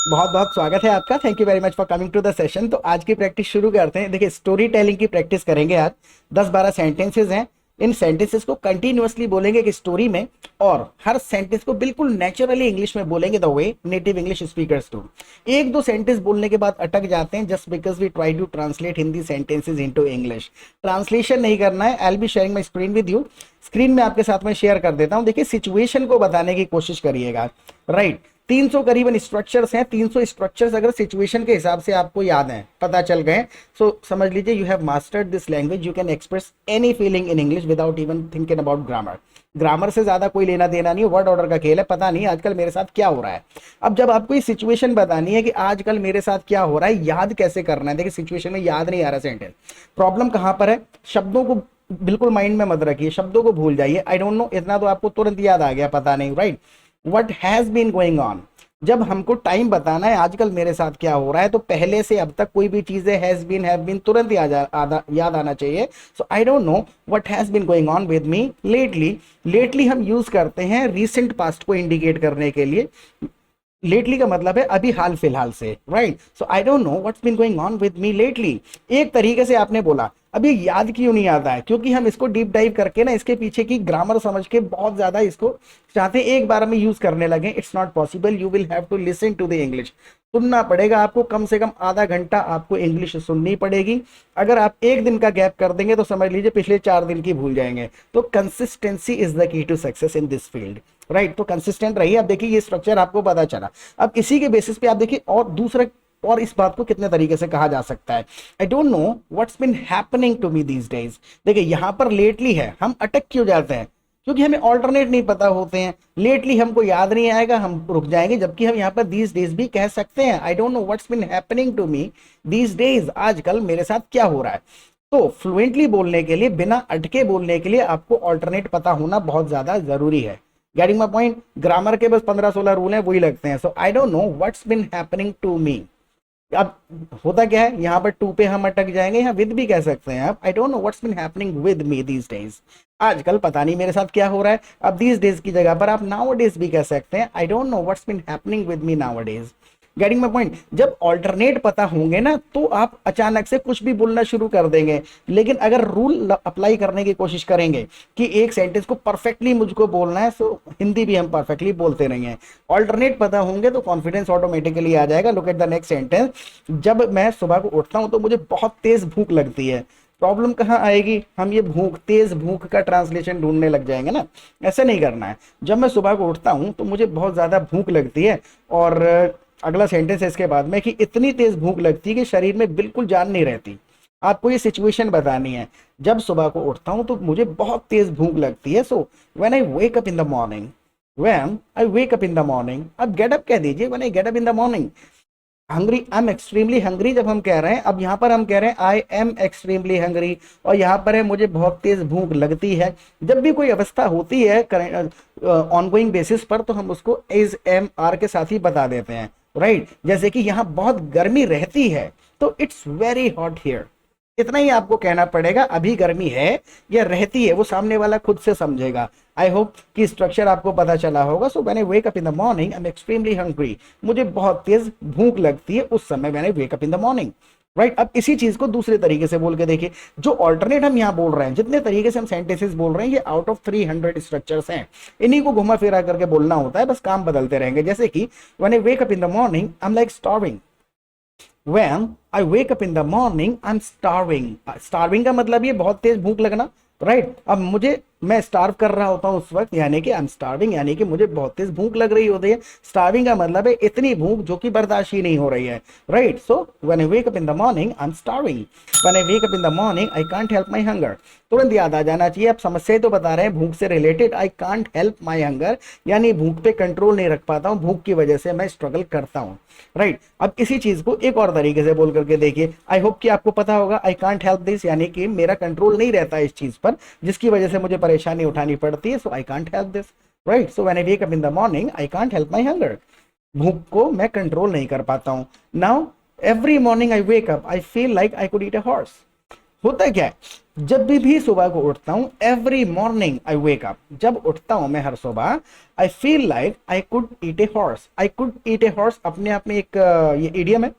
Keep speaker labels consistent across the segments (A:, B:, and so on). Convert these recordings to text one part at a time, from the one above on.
A: बहुत बहुत स्वागत है आपका। Thank you very much for coming to the session. तो आज की प्रैक्टिस शुरू करते हैं। देखिए, स्टोरी टेलिंग की प्रैक्टिस करेंगे आज। 10-12 सेंटेंसेस हैं। इन सेंटेंसेस को कंटिन्यूअसली बोलेंगे कि स्टोरी में, और हर सेंटेंस को बिल्कुल नेचुरली इंग्लिश में बोलेंगे the way native English speakers do. एक दो सेंटेंस बोलने के बाद अटक जाते हैं just because we try to translate Hindi sentences into English. Translation नहीं करना है। I will be sharing my screen with you. Screen में आपके साथ में शेयर कर देता हूं। देखिए, सिचुएशन को बताने की कोशिश करिएगा। राइट, 300 करीबन स्ट्रक्चर्स हैं। 300 स्ट्रक्चर्स अगर सिचुएशन के हिसाब से आपको याद हैं, पता चल गए, सो समझ लीजिए you have mastered this language. You can express any feeling in English without even thinking about grammar. Grammar से ज्यादा कोई लेना देना नहीं है। वर्ड ऑर्डर का खेल है। पता नहीं आजकल मेरे साथ क्या हो रहा है। अब जब आपको ये सिचुएशन बतानी है कि आजकल मेरे साथ क्या हो रहा है, याद कैसे करना है। देखिए, सिचुएशन में याद नहीं आ रहा सेंटेंस। प्रॉब्लम कहां पर है? शब्दों को बिल्कुल माइंड में मत रखिए, शब्दों को भूल जाइए। आई डोंट नो, इतना तो आपको तुरंत याद आ गया, पता नहीं। Right, what has been going on. जब हमको टाइम बताना है आजकल मेरे साथ क्या हो रहा है, तो पहले से अब तक कोई भी चीजें हैज बीन, हैव बीन तुरंत याद आना चाहिए। So I don't know what has been going on with me lately. Lately हम यूज करते हैं रीसेंट पास्ट को इंडिकेट करने के लिए। लेटली का मतलब है अभी हाल फिलहाल से। Right, so I don't know what's been going on with me lately. एक तरीके से आपने बोला अभी याद क्यों नहीं आता है, क्योंकि हम इसको डीप डाइव करके ना इसके पीछे की ग्रामर समझ के बहुत ज्यादा इसको चाहते हैं एक बार में यूज करने लगे। It's not possible. You will have to listen to the English. सुनना पड़ेगा आपको, कम से कम आधा घंटा आपको इंग्लिश सुननी पड़ेगी। अगर आप एक दिन का गैप कर देंगे तो समझ लीजिए पिछले 4 दिन की भूल जाएंगे। तो consistency is the key to success in this field. Right, तो कंसिस्टेंट रहिए। अब देखिए, ये स्ट्रक्चर आपको पता चला। अब इसी के बेसिस पे आप देखिए और दूसरा, और इस बात को कितने तरीके से कहा जा सकता है। I don't know what's been happening to me these days. देखिए, यहां पर लेटली है, हम अटक क्यों जाते हैं? क्योंकि हमें ऑल्टरनेट नहीं पता होते हैं। लेटली हमको याद नहीं आएगा, हम रुक जाएंगे, जबकि हम यहाँ पर दीज डेज भी कह सकते हैं। I don't know what's been happening to me these days. आजकल मेरे साथ क्या हो रहा है। तो फ्लुएंटली बोलने के लिए, बिना अटके बोलने के लिए आपको ऑल्टरनेट पता होना बहुत ज्यादा जरूरी है। Getting my point? ग्रामर के बस 15-16 रूल हैं, वही लगते हैं। So I don't know what's been happening to me. अब होता क्या है, यहाँ पर टू पे हम अटक जाएंगे, यहाँ विद भी कह सकते हैं आप। I don't know what's been happening with me these days. आजकल पता नहीं मेरे साथ क्या हो रहा है। अब दीज डेज की जगह पर आप नाउ डेज भी कह सकते हैं। I don't know what's been happening with me nowadays. Getting my point? जब ऑल्टरनेट पता होंगे ना, तो आप अचानक से कुछ भी बोलना शुरू कर देंगे। लेकिन अगर रूल अप्लाई करने की कोशिश करेंगे कि एक सेंटेंस को परफेक्टली मुझको बोलना है, तो हिंदी भी हम परफेक्टली बोलते रहेंगे। ऑल्टरनेट पता होंगे तो कॉन्फिडेंस ऑटोमेटिकली आ जाएगा। Look at the next sentence. जब मैं सुबह को उठता हूं तो मुझे बहुत तेज भूख लगती है। प्रॉब्लम कहाँ आएगी? हम ये भूख, तेज भूख का ट्रांसलेशन ढूंढने लग जाएंगे ना। ऐसे नहीं करना है। जब मैं सुबह को उठता हूं तो मुझे बहुत ज्यादा भूख लगती है, और अगला सेंटेंस है इसके बाद में कि इतनी तेज भूख लगती है कि शरीर में बिल्कुल जान नहीं रहती। आपको ये सिचुएशन बतानी है। जब सुबह को उठता हूं तो मुझे बहुत तेज भूख लगती है। So when I wake up in the morning, when I wake up in the morning, अब गेट अप कह दीजिए। When I get up in the morning. Hungry, I am extremely hungry जब हम कह रहे हैं, अब यहाँ पर हम कह रहे हैं आई एम एक्सट्रीमली हंग्री, और यहाँ पर है मुझे बहुत तेज भूख लगती है। जब भी कोई अवस्था होती है ऑनगोइंग बेसिस पर, तो हम उसको इज एम आर के साथ ही बता देते हैं। राइट, जैसे कि यहाँ बहुत गर्मी रहती है, तो इट्स वेरी हॉट हियर। इतना ही आपको कहना पड़ेगा। अभी गर्मी है या रहती है, वो सामने वाला खुद से समझेगा। आई होप कि स्ट्रक्चर आपको पता चला होगा। So when I wake up in the morning I am extremely hungry. मुझे बहुत तेज भूख लगती है उस समय when I wake up in the morning. Right, अब इसी चीज को दूसरे तरीके से बोल के देखिए। जो ऑल्टरनेट हम यहाँ बोल रहे हैं, जितने तरीके से हम सेंटेंसेस बोल रहे हैं, ये आउट ऑफ 300 स्ट्रक्चर्स हैं। इन्हीं को घुमा फिरा करके बोलना होता है, बस काम बदलते रहेंगे। जैसे कि when I wake up in the morning I am like starving. When I wake up in the morning, I'm starving. Starving का मतलब ये बहुत तेज भूख लगना। राइट, अब मुझे, मैं स्टार्व कर रहा होता हूँ उस वक्त, यानी कि आई एम स्टार्विंग, यानी कि मुझे बहुत तेज भूख लग रही होती है। स्टार्विंग का मतलब है इतनी भूख जो कि बर्दाश्त ही नहीं हो रही है। Right, so when I wake up in the morning I M starving. When I wake up in the morning I can't help my hunger. तुरंत याद आ जाना चाहिए। आप समस्या ही तो बता रहे हैं भूख से related. I can't help my hunger, यानी भूख पे कंट्रोल नहीं रख पाता हूँ, भूख की वजह से मैं स्ट्रगल करता हूँ। राइट, अब इसी चीज को एक और तरीके से बोल करके देखिए। आई होप कि आपको पता होगा। आई कांट हेल्प दिस, यानी कि मेरा कंट्रोल नहीं रहता इस चीज पर, जिसकी वजह से मुझे परेशानी उठानी पड़ती है। So I can't help this. Right, so when I wake up in the morning I can't help my hunger. भूख को मैं कंट्रोल नहीं कर पाता हूं। Now every morning I wake up I feel like I could eat a horse. होता क्या है, जब भी सुबह को उठता हूं, every morning I wake up, जब उठता हूं मैं हर सुबह, I feel like I could eat a horse. I could eat a horse अपने आप में एक ये इडियम है,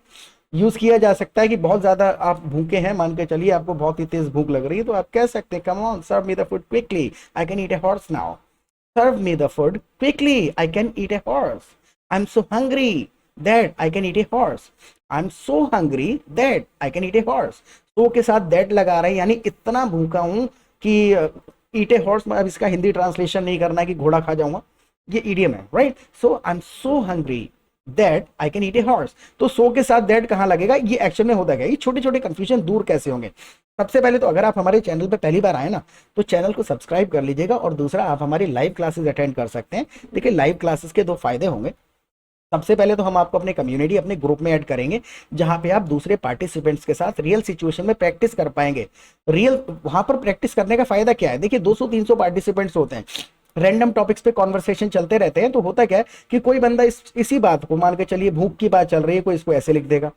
A: यूज किया जा सकता है कि बहुत ज्यादा आप भूखे हैं, मान के चलिए आपको बहुत ही तेज भूख लग रही है, तो आप कह सकते हैं, come on serve me the food quickly, I can eat a horse now. Serve me the food quickly, I can eat a horse. I am so hungry that I can eat a horse. I am so hungry that I can eat a horse. So के साथ that लगा रहे हैं, यानी इतना भूखा हूं कि ईट ए हॉर्स, अब इसका हिंदी ट्रांसलेशन नहीं करना है कि घोड़ा खा जाऊंगा, ये इडियम है, right. So I am so hungry that I can eat a horse. तो सो के साथ दैट कहां लगेगा, ये एक्शन में होता है। ये छोटे छोटे कंफ्यूजन दूर कैसे होंगे, सबसे पहले तो अगर आप हमारे चैनल पे पहली बार आए ना, तो चैनल को सब्सक्राइब कर लीजिएगा, और दूसरा आप हमारी लाइव क्लासेस अटेंड कर सकते हैं। देखिए लाइव क्लासेस के दो फायदे होंगे। सबसे पहले तो हम आपको अपने कम्युनिटी, अपने ग्रुप में ऐड करेंगे, जहां पे आप दूसरे पार्टिसिपेंट्स के साथ रियल सिचुएशन में प्रैक्टिस कर पाएंगे। रियल वहां पर प्रैक्टिस करने का फायदा क्या है, देखिए 200-300 पार्टिसिपेंट्स होते हैं, रैंडम टॉपिक्स पे कॉन्वर्सेशन चलते रहते हैं। तो होता क्या है कि कोई बंदा इसी बात को, मान के चलिए भूख की बात चल रही है, कोई इसको ऐसे लिख देगा,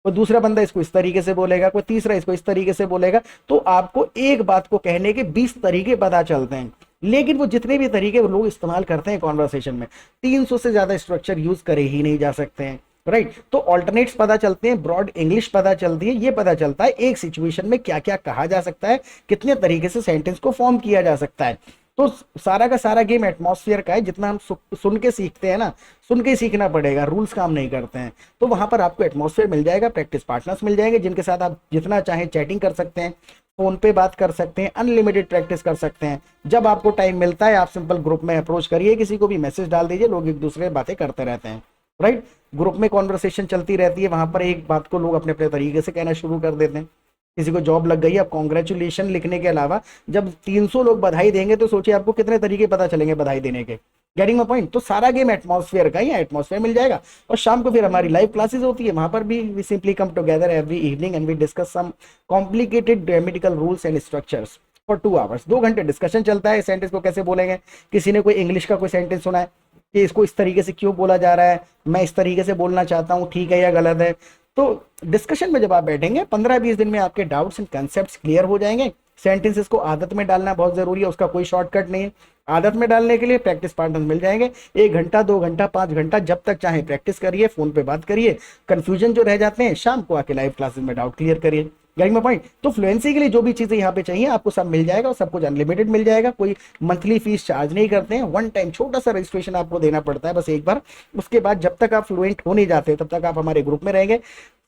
A: कोई दूसरा बंदा इसको इस तरीके से बोलेगा, कोई तीसरा इसको इस तरीके से बोलेगा। तो आपको एक बात को कहने के 20 तरीके पता चलते हैं, लेकिन वो जितने भी तरीके वो लोग इस्तेमाल करते हैं कॉन्वर्सेशन में, 300 से ज्यादा स्ट्रक्चर यूज करे ही नहीं जा सकते हैं, राइट। तो ऑल्टरनेट्स पता चलते हैं, ब्रॉड इंग्लिश पता चलती है, ये पता चलता है एक सिचुएशन में क्या क्या कहा जा सकता है, कितने तरीके से सेंटेंस को फॉर्म किया जा सकता है। तो सारा का सारा गेम एटमॉस्फेयर का है, जितना हम सुन के सीखते हैं ना, सुन के सीखना पड़ेगा, रूल्स काम नहीं करते हैं। तो वहां पर आपको एटमॉस्फेयर मिल जाएगा, प्रैक्टिस पार्टनर्स मिल जाएंगे, जिनके साथ आप जितना चाहें चैटिंग कर सकते हैं, फोन पे बात कर सकते हैं, अनलिमिटेड प्रैक्टिस कर सकते हैं। जब आपको टाइम मिलता है, आप सिंपल ग्रुप में अप्रोच करिए, किसी को भी मैसेज डाल दीजिए, लोग एक दूसरे बातें करते रहते हैं, राइट। ग्रुप में कॉन्वर्सेशन चलती रहती है, वहां पर एक बात को लोग अपने अपने तरीके से कहना शुरू कर देते हैं। किसी को जॉब लग गई, अब कॉन्ग्रेचुलेशन लिखने के अलावा जब 300 लोग बधाई देंगे, तो सोचिए आपको कितने तरीके पता चलेंगे बधाई देने के। Getting my point. तो सारा गेम एटमॉस्फेयर का ही है, एटमॉस्फेयर मिल जाएगा। और शाम को फिर हमारी लाइव क्लासेस होती है, वहां पर भी we simply come together every evening and we discuss some complicated grammatical rules and structures for 2 hours. 2 घंटे डिस्कशन चलता है, सेंटेंस को कैसे बोलेंगे। किसी ने कोई इंग्लिश का कोई सेंटेंस सुना है कि इसको इस तरीके से क्यों बोला जा रहा है, मैं इस तरीके से बोलना चाहता हूँ, ठीक है या गलत है। तो डिस्कशन में जब आप बैठेंगे, 15-20 दिन में आपके डाउट्स एंड कंसेप्ट्स क्लियर हो जाएंगे। सेंटेंसेस को आदत में डालना बहुत जरूरी है, उसका कोई शॉर्टकट नहीं है। आदत में डालने के लिए प्रैक्टिस पार्टनर मिल जाएंगे, 1 घंटा 2 घंटा 5 घंटा जब तक चाहे प्रैक्टिस करिए, फोन पे बात करिए। कंफ्यूजन जो रह जाते हैं, शाम को आके लाइव क्लासेस में डाउट क्लियर करिए। Getting my point. तो फ्लुएंसी के लिए जो भी चीजें यहाँ पे चाहिए आपको सब मिल जाएगा, और सब कुछ अनलिमिटेड मिल जाएगा। कोई मंथली फीस चार्ज नहीं करते हैं, वन टाइम छोटा सा रजिस्ट्रेशन आपको देना पड़ता है बस एक बार। उसके बाद जब तक आप फ्लुएंट हो नहीं जाते, तब तक आप हमारे ग्रुप में रहेंगे,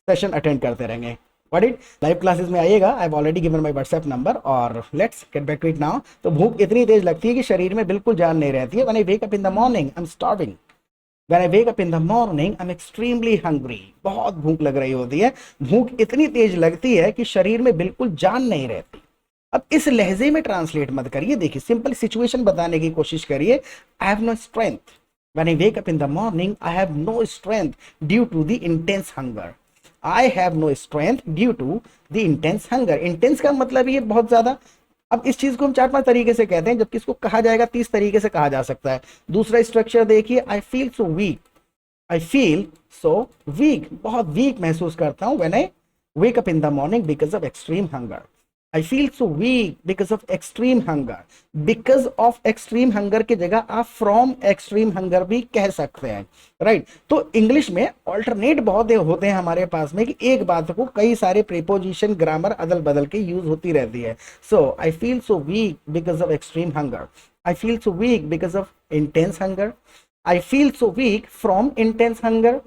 A: सेशन अटेंड करते रहेंगे। Got it? लाइव क्लासेस में आइएगा, I have already given my WhatsApp number. और let's get back to it now. तो भूख इतनी तेज लगती है कि शरीर में बिल्कुल जान नहीं रहती है। When I wake up in the morning I M starving. When I wake up in the morning I am extremely hungry. बहुत भूख लग रही होती है, भूख इतनी तेज लगती है कि शरीर में बिल्कुल जान नहीं रहती। अब इस लहजे में ट्रांसलेट मत करिए, देखिए सिंपल सिचुएशन बताने की कोशिश करिए। I have no strength. When I wake up in the morning I have no strength due to the intense hunger. I have no strength due to the intense hunger। intense का मतलब ये बहुत ज्यादा। अब इस चीज को हम 4-5 तरीके से कहते हैं, जबकि इसको कहा जाएगा 30 तरीके से कहा जा सकता है। दूसरा स्ट्रक्चर देखिए, I feel so weak। I feel so weak, बहुत वीक महसूस करता हूं when I wake up in the morning because of extreme hunger। I feel so weak because of extreme hunger। because of extreme hunger की जगह आप from extreme hunger भी कह सकते हैं, राइट। तो इंग्लिश में ऑल्टरनेट बहुत होते हैं हमारे पास में, कि एक बात को कई सारे प्रीपोजिशन ग्रामर अदल बदल के यूज होती रहती है। So I feel so weak because of extreme hunger. I feel so weak because of intense hunger. I feel so weak from intense hunger.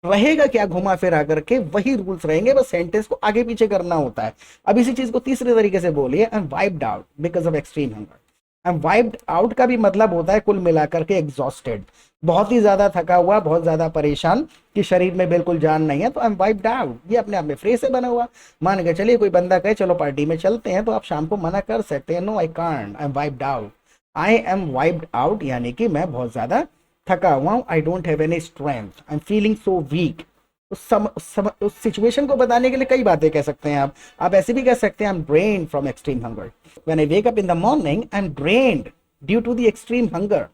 A: रहेगा क्या घुमा फिरा करके, वही रूल्स रहेंगे, बस सेंटेंस को आगे पीछे करना होता है। अब इसी चीज को तीसरे तरीके से बोलिए, आई am wiped out because of extreme hunger. I am wiped out का भी मतलब होता है कुल मिलाकर के एग्जॉस्टेड, बहुत ही ज्यादा थका हुआ, बहुत ज्यादा परेशान, कि शरीर में बिल्कुल जान नहीं है। तो आई एम वाइप्ड आउट, ये अपने आप में फ्रेज से बना हुआ। मान के चलिए कोई बंदा कहे चलो पार्टी में चलते हैं, तो आप शाम को मना कर सकते हैं, no I can't, I am wiped out. I am wiped out यानी कि मैं बहुत ज्यादा थका हुआ हूं। I don't have any strength, I am feeling so weak. उस सिचुएशन को बताने के लिए कई बातें कह सकते हैं आप ऐसे भी कह सकते हैं, I am drained from extreme hunger. When I wake up in the morning I am drained due to the extreme hunger.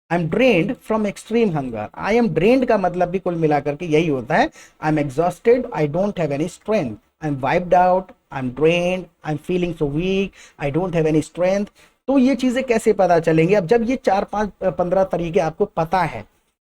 A: I am drained from extreme hunger. I am drained का मतलब भी कुल मिलाकर के यही होता है, I am exhausted, I don't have any strength, I am wiped out, I am drained, I am feeling so weak, I don't have any strength. तो ये चीजें कैसे पता चलेंगी? अब जब ये 4 5 15 तरीके आपको पता है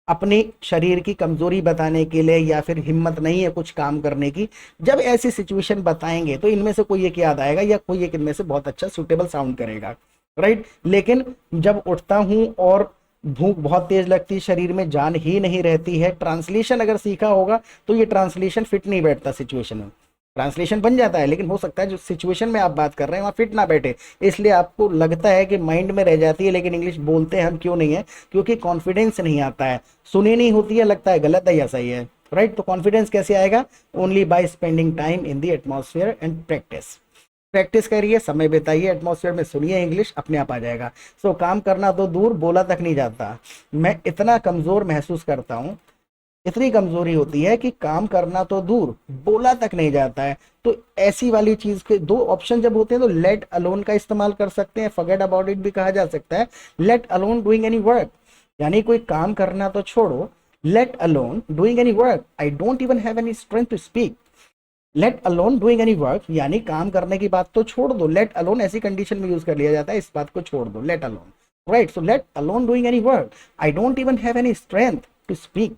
A: अपने शरीर की कमजोरी बताने के लिए या फिर हिम्मत नहीं है कुछ काम करने की, जब ऐसी सिचुएशन बताएंगे तो इनमें से कोई एक याद आएगा या कोई एक इनमें से बहुत अच्छा सुटेबल साउंड करेगा, राइट। लेकिन जब उठता हूं और भूख बहुत तेज लगती, शरीर में जान ही नहीं रहती है, ट्रांसलेशन अगर सीखा होगा तो ये ट्रांसलेशन फिट नहीं बैठता सिचुएशन में। ट्रांसलेशन बन जाता है लेकिन हो सकता है जो सिचुएशन में आप बात कर रहे हैं वहां फिट ना बैठे, इसलिए आपको लगता है कि माइंड में रह जाती है, लेकिन इंग्लिश बोलते हैं हम क्यों नहीं है? क्योंकि कॉन्फिडेंस नहीं आता है, सुनी नहीं होती है, लगता है गलत है या सही है, राइट। तो कॉन्फिडेंस कैसे आएगा? Only by spending time in the atmosphere and practice. Practice करिए, समय बिताइए एटमॉस्फेयर में, सुनिए, इंग्लिश अपने आप आ जाएगा। सो काम करना तो दूर, बोला तक नहीं जाता। मैं इतना कमजोर महसूस करता हूँ, इतनी कमजोरी होती है कि काम करना तो दूर, बोला तक नहीं जाता है। तो ऐसी वाली चीज के दो ऑप्शन जब होते हैं तो लेट अलोन का इस्तेमाल कर सकते हैं, फॉरगेट अबाउट इट भी कहा जा सकता है। Let alone doing any work, यानी कोई काम करना तो छोड़ो, let alone doing any work, I don't even have any strength to speak. Let alone doing any work यानी काम करने की बात तो छोड़ दो, लेट अलोन ऐसी कंडीशन में यूज कर लिया जाता है, इस बात को छोड़ दो, let alone, right. So let alone doing any work, I don't even have any strength to speak,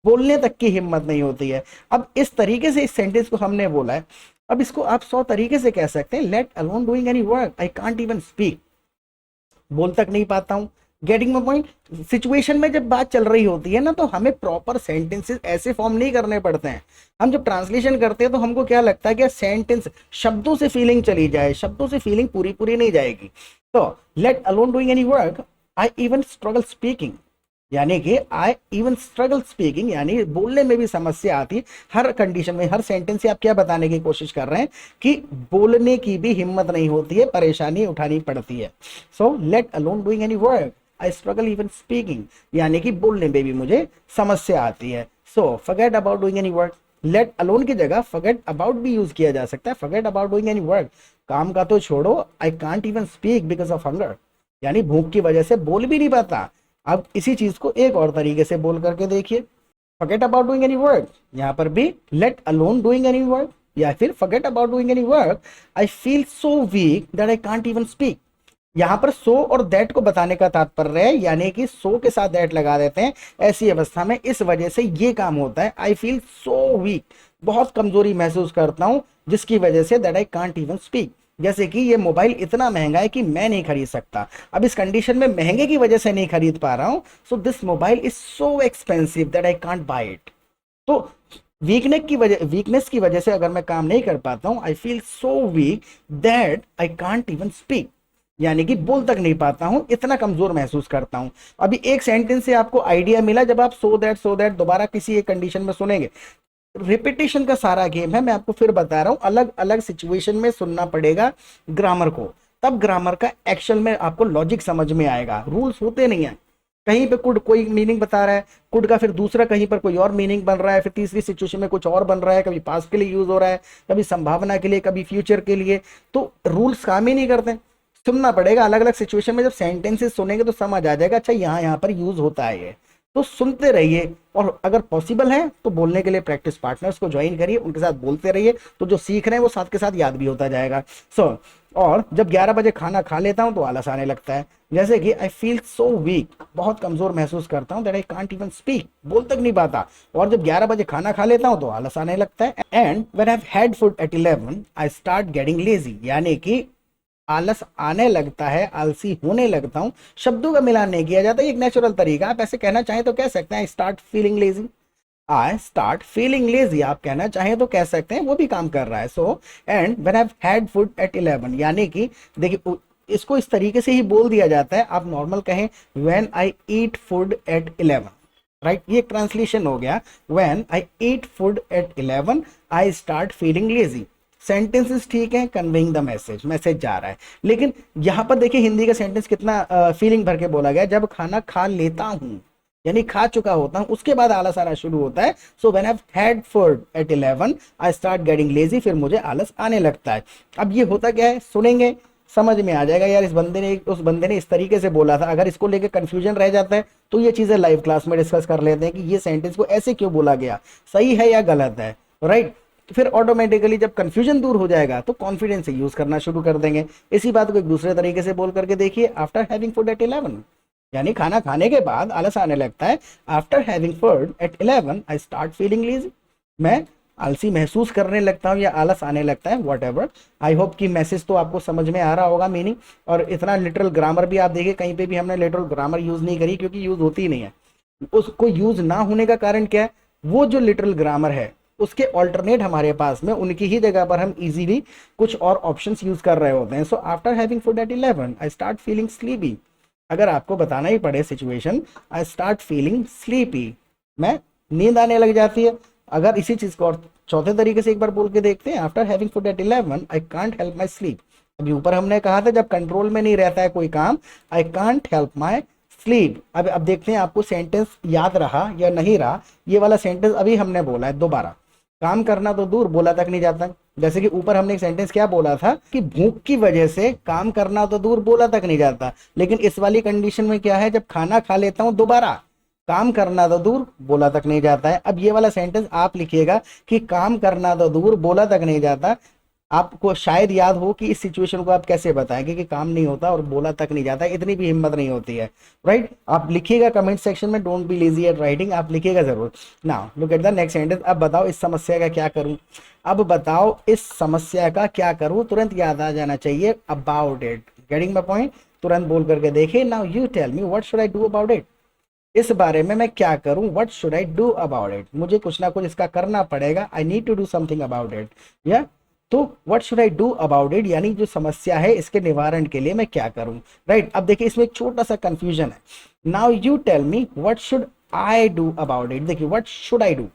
A: बोलने तक की हिम्मत नहीं होती है। अब इस तरीके से इस सेंटेंस को हमने बोला है, अब इसको आप 100 तरीके से कह सकते हैं। Late alone doing any work, I can't even speak, बोल तक नहीं पाता हूं। Getting my point? सिचुएशन में जब बात चल रही होती है ना तो हमें प्रॉपर सेंटेंसेस ऐसे फॉर्म नहीं करने पड़ते हैं। हम जब ट्रांसलेशन करते हैं तो हमको क्या लगता है कि सेंटेंस शब्दों से फीलिंग चली जाए, शब्दों से फीलिंग पूरी पूरी नहीं जाएगी। तो late alone doing any work, I even struggle speaking, यानी कि आई इवन स्ट्रगल स्पीकिंग, यानी बोलने में भी समस्या आती है। हर कंडीशन में, हर सेंटेंस से आप क्या बताने की कोशिश कर रहे हैं कि बोलने की भी हिम्मत नहीं होती है, परेशानी उठानी पड़ती है। सो let alone doing any work, I struggle even speaking, यानी कि बोलने में भी मुझे समस्या आती है। So forget about doing any work, let alone की जगह फॉरगेट अबाउट भी यूज किया जा सकता है। Forget about doing any work, काम का तो छोड़ो, I can't even speak because of hunger, यानी भूख की वजह से बोल भी नहीं पाता। अब इसी चीज को एक और तरीके से बोल करके देखिए, forget about doing any work, यहां पर भी late alone doing any work या फिर forget about doing any work, I feel so week that I can't even speak. यहां पर सो और दैट को बताने का तात्पर्य है, यानी कि सो के साथ दैट लगा देते हैं। ऐसी अवस्था में इस वजह से ये काम होता है, आई फील सो वीक, बहुत कमजोरी महसूस करता हूं जिसकी वजह say that I can't even speak. जैसे कि ये मोबाइल इतना महंगा है कि मैं नहीं खरीद सकता, अब इस कंडीशन में महंगे की वजह से नहीं खरीद पा रहा हूं, so this mobile is so expensive that I can't buy it. तो वीकनेस की वजह से अगर मैं काम नहीं कर पाता हूं, आई feel so week that I can't even speak, यानी कि बोल तक नहीं पाता हूं, इतना कमजोर महसूस करता हूं। अभी एक सेंटेंस से आपको आइडिया मिला, जब आप सो दैट दोबारा किसी एक कंडीशन में सुनेंगे, रिपीटेशन का सारा गेम है। मैं आपको फिर बता रहा हूं, अलग अलग सिचुएशन में सुनना पड़ेगा ग्रामर को, तब ग्रामर का एक्शन में आपको लॉजिक समझ में आएगा। रूल्स होते नहीं है, कहीं पे कुड कोई मीनिंग बता रहा है, कुड का फिर दूसरा कहीं पर कोई और मीनिंग बन रहा है, फिर तीसरी सिचुएशन में कुछ और बन रहा है, कभी पास्ट के लिए यूज हो रहा है, कभी संभावना के लिए, कभी फ्यूचर के लिए। तो रूल्स काम ही नहीं करते, सुनना पड़ेगा अलग अलग सिचुएशन में। जब सेंटेंसेस सुनेंगे तो समझ आ जाएगा, अच्छा यहाँ पर यूज होता है ये। तो सुनते रहिए, और अगर पॉसिबल है तो बोलने के लिए प्रैक्टिस पार्टनर्स को ज्वाइन करिए, उनके साथ बोलते रहिए, तो जो सीख रहे हैं वो साथ के साथ याद भी होता जाएगा। और जब 11 बजे खाना खा लेता हूं तो आलस आने लगता है, जैसे कि आई फील सो वीक, बहुत कमजोर महसूस करता हूं that I can't even speak, बोल तक नहीं पाता। और जब 11 बजे खाना खा लेता हूं तो आलस आने लगता है। And when I have had food at 11 I start getting lazy, यानी कि आलस आने लगता है, आलसी होने लगता हूं। शब्दों का मिलान नहीं किया जाता, एक नेचुरल तरीका। आप ऐसे कहना चाहें तो कह सकते हैं I start feeling lazy, I start feeling lazy, आप कहना चाहें तो कह सकते हैं, वो भी काम कर रहा है। So and when I have had food at 11, यानी कि देखिए इसको इस तरीके से ही बोल दिया जाता है। आप नॉर्मल कहें when I eat food at 11, right, ये ट्रांसलेशन हो गया। When I eat food at 11 I start feeling lazy. Sentences ठीक है, कन्वेइंग द मैसेज जा रहा है। लेकिन यहां पर देखिए हिंदी का सेंटेंस कितना फीलिंग भर के बोला गया। जब खाना खा लेता हूं, यानी खा चुका होता हूं, उसके बाद आलस आना शुरू होता है। So when I have had food at 11 I start getting lazy, फिर मुझे आलस आने लगता है। अब ये होता क्या है, सुनेंगे समझ में आ जाएगा, यार उस बंदे ने इस तरीके से बोला था। अगर इसको लेके कंफ्यूजन रह जाता है तो ये चीजें लाइव क्लास में डिस्कस कर लेते हैं कि ये सेंटेंस को ऐसे क्यों बोला गया, सही है या गलत है, राइट। तो फिर ऑटोमेटिकली जब कंफ्यूजन दूर हो जाएगा तो कॉन्फिडेंस से यूज करना शुरू कर देंगे। इसी बात को एक दूसरे तरीके से बोल करके देखिए, आफ्टर हैविंग फूड एट 11, यानी खाना खाने के बाद आलस आने लगता है। After having food at 11 I start feeling lazy, मैं आलसी महसूस करने लगता हूँ या आलस आने लगता है, वॉट एवर। आई होप कि मैसेज तो आपको समझ में आ रहा होगा मीनिंग। और इतना लिटरल ग्रामर भी आप देखिए, कहीं पे भी हमने लिटरल ग्रामर यूज नहीं करी क्योंकि यूज होती ही नहीं है। उसको यूज ना होने का कारण क्या है, वो जो लिटरल ग्रामर है उसके ऑल्टरनेट हमारे पास में उनकी ही जगह पर हम इजीली कुछ और ऑप्शंस यूज कर रहे होते हैं। So after having food at 11 I start feeling sleepy, अगर आपको बताना ही पड़े situation, I start feeling sleepy, मैं नींद आने लग जाती है। अगर इसी चीज को और चौथे तरीके से एक बार बोल के देखते हैं, after having food at 11 I can't help my sleep. अभी ऊपर हमने कहा था जब कंट्रोल में नहीं रहता है कोई काम, I can't help my sleep. अब देखते हैं आपको सेंटेंस याद रहा या नहीं रहा। ये वाला सेंटेंस अभी हमने बोला है दोबारा, काम करना तो दूर बोला तक नहीं जाता। जैसे कि ऊपर हमने एक सेंटेंस क्या बोला था कि भूख की वजह से काम करना तो दूर बोला तक नहीं जाता, लेकिन इस वाली कंडीशन में क्या है, जब खाना खा लेता हूं दोबारा काम करना तो दूर बोला तक नहीं जाता है। अब ये वाला सेंटेंस आप लिखिएगा कि काम करना तो दूर बोला तक नहीं जाता। आपको शायद याद हो कि इस सिचुएशन को आप कैसे बताएंगे कि काम नहीं होता और बोला तक नहीं जाता, इतनी भी हिम्मत नहीं होती है, राइट। आप लिखिएगा कमेंट सेक्शन में, don't be lazy at writing, आप लिखिएगा जरूर। Now look at the next sentence. अब बताओ इस समस्या का क्या करूं, अब बताओ इस समस्या का क्या करूं, तुरंत याद आ जाना चाहिए about it, getting my point, तुरंत बोल करके देखिए। Now you tell me what should I do about it, इस बारे में मैं क्या करूं, what should I do about it, मुझे कुछ ना कुछ इसका करना पड़ेगा, I need to do something about it, या तो what should I do about it, यानी जो समस्या है इसके निवारण के लिए मैं क्या करूं, राइट। अब देखिए इसमें एक छोटा सा कंफ्यूजन है। Now you tell me what should I do about it, देखिए व्हाट शुड आई डू,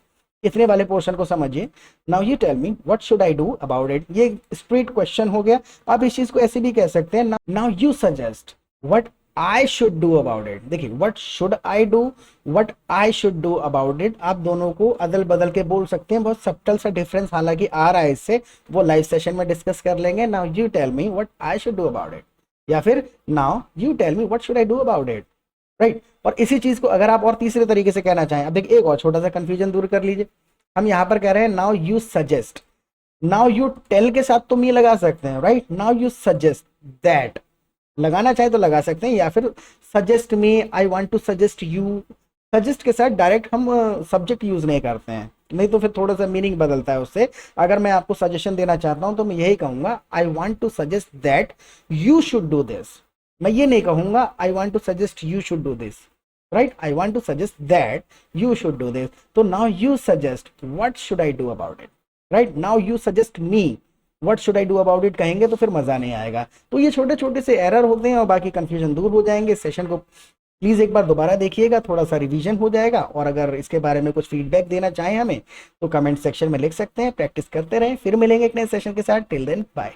A: इतने वाले पोर्शन को समझिए। Now you tell me what should I do about it, ये स्ट्रेट क्वेश्चन हो गया। आप इस चीज को ऐसे भी कह सकते हैं, now you suggest what I should do about it, देखिए what should I do, what I should do about it, आप दोनों को अदल बदल के बोल सकते हैं, बहुत सब्टल सा डिफरेंस हालांकि आ रहा है इससे, वो लाइव सेशन में डिस्कस कर लेंगे। Now you tell me what I should do about it, या फिर now you tell me what should I do about it, right. और इसी चीज को अगर आप और तीसरे तरीके से कहना चाहें, अब देखिए एक और छोटा सा कंफ्यूजन दूर कर लीजिए। हम यहाँ पर कह रहे हैं now you suggest, now you tell के साथ तुम ये लगा सकते हैं, right. Now you suggest that, लगाना चाहे तो लगा सकते हैं, या फिर suggest me, I want to suggest you, suggest के साथ डायरेक्ट हम सब्जेक्ट यूज नहीं करते हैं, नहीं तो फिर थोड़ा सा मीनिंग बदलता है उससे। अगर मैं आपको सजेशन देना चाहता हूं तो मैं यही कहूंगा I want to suggest that you should do this, मैं ये नहीं कहूंगा I want to suggest you should do this, right. I want to suggest that you should do this, तो now you suggest what should I do about it, right. Now you suggest me what should I do about it कहेंगे तो फिर मजा नहीं आएगा। तो ये छोटे छोटे से एरर होते हैं और बाकी कंफ्यूजन दूर हो जाएंगे। सेशन को प्लीज एक बार दोबारा देखिएगा, थोड़ा सा रिवीजन हो जाएगा। और अगर इसके बारे में कुछ फीडबैक देना चाहें हमें तो कमेंट सेक्शन में लिख सकते हैं। प्रैक्टिस करते रहें, फिर मिलेंगे एक नए सेशन के साथ। Till then bye.